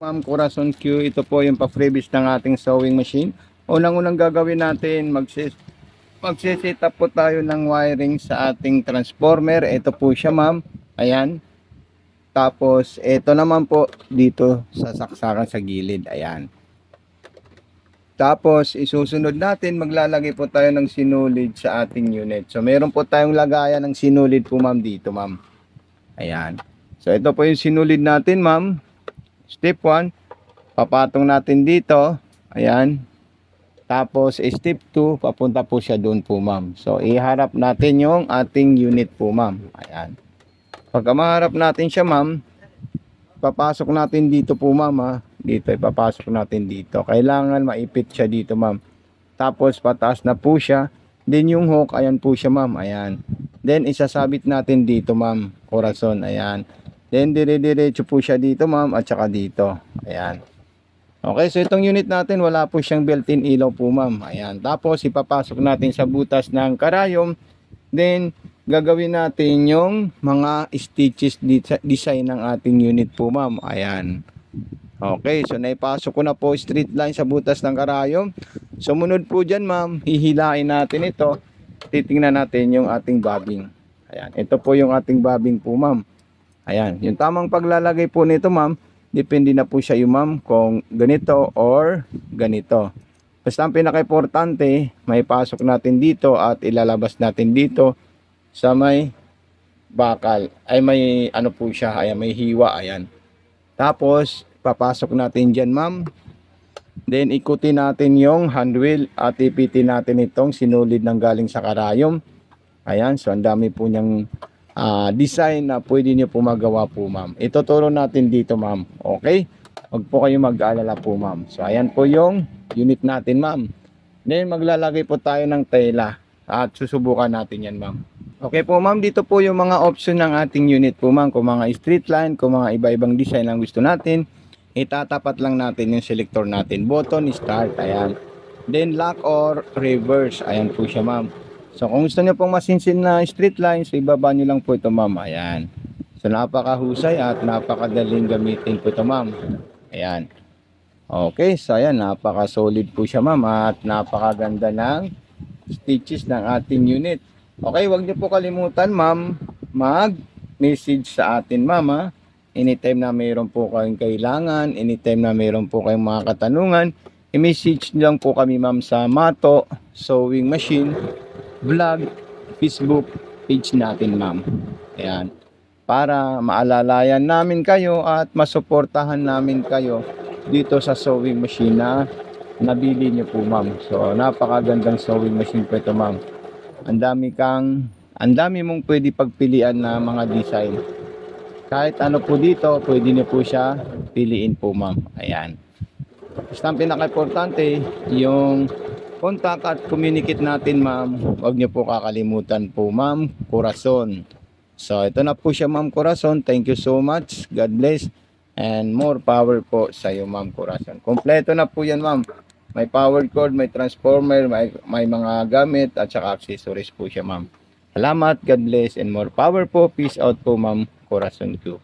Ma'am Corazon Q, ito po yung pa-freebies ng ating sewing machine. Unang-unang gagawin natin, magsiset up po tayo ng wiring sa ating transformer. Ito po siya ma'am, ayan. Tapos ito naman po dito sa saksakan sa gilid, ayan. Tapos isusunod natin, maglalagay po tayo ng sinulid sa ating unit. So meron po tayong lagayan ng sinulid po ma'am dito ma'am, ayan. So ito po yung sinulid natin ma'am. Step 1, papatong natin dito. Ayan. Tapos, step 2, papunta po siya doon po, ma'am. So, iharap natin yung ating unit po, ma'am. Ayan. Pagka maharap natin siya, ma'am, papasok natin dito po, ma'am. Ha? Dito, ipapasok natin dito. Kailangan maipit siya dito, ma'am. Tapos, pataas na po siya. Then, yung hook, ayan po siya, ma'am. Ayan. Then, isasabit natin dito, ma'am. Corazon, ayan. Then, dire-diretso po siya dito, ma'am, at saka dito. Ayan. Okay, so itong unit natin, wala po siyang built-in ilaw po, ma'am. Ayan. Tapos, ipapasok natin sa butas ng karayom. Then, gagawin natin yung mga stitches design ng ating unit po, ma'am. Ayan. Okay, so naipasok ko na po straight line sa butas ng karayom. Sumunod po dyan, ma'am, hihilain natin ito. Titingnan natin yung ating bobbing. Ayan. Ito po yung ating bobbing po, ma'am. Ayan, yung tamang paglalagay po nito ma'am, depende na po siya yung ma'am kung ganito or ganito. Basta ang pinaka-importante, may pasok natin dito at ilalabas natin dito sa may bakal. Ay may ano po siya, ayan, may hiwa, ayan. Tapos, papasok natin dyan ma'am. Then, ikutin natin yung handwheel at ipitin natin itong sinulid ng galing sa karayom. Ayan, so ang dami po niyang design na pwede nyo po magawa po ma'am. Ituturo natin dito ma'am. Okay? Huwag po kayo mag-aalala po ma'am. So ayan po yung unit natin ma'am. Then maglalagay po tayo ng tela at susubukan natin yan ma'am. Okay po ma'am, dito po yung mga option ng ating unit po ma'am. Kung mga straight line, kung mga iba-ibang design ang gusto natin, itatapat lang natin yung selector natin. Button, start, ayan. Then lock or reverse, ayan po siya ma'am. So kung gusto nyo pong masinsin na straight line, so ibaba nyo lang po ito ma'am. Ayan. So napakahusay at napakadaling gamitin po ito ma'am. Ayan. Okay, so ayan, napaka-solid po siya ma'am at napakaganda ng stitches ng ating unit. Okay, wag nyo po kalimutan ma'am, mag-message sa atin ma'am ha. Anytime na mayroon po kayong kailangan, anytime na mayroon po kayong mga katanungan, i-message lang po kami ma'am sa Mato Sewing Machine vlog Facebook page natin ma'am. Ayan. Para maalalayan namin kayo at masuportahan namin kayo dito sa sewing machine na nabili nyo po ma'am. So napakagandang sewing machine po ito ma'am. Ang dami mong pwede pagpilian na mga design. Kahit ano po dito, pwede nyo po siya piliin po ma'am. Ayan. Basta ang pinaka-importante, yung contact at communicate natin ma'am. Huwag niyo po kakalimutan po ma'am Corazon. So ito na po siya ma'am Corazon. Thank you so much. God bless. And more power po sa iyo ma'am Corazon. Kompleto na po yan ma'am. May power cord, may transformer, may mga gamit at saka accessories po siya ma'am. Salamat. God bless and more power po. Peace out po ma'am Corazon Q.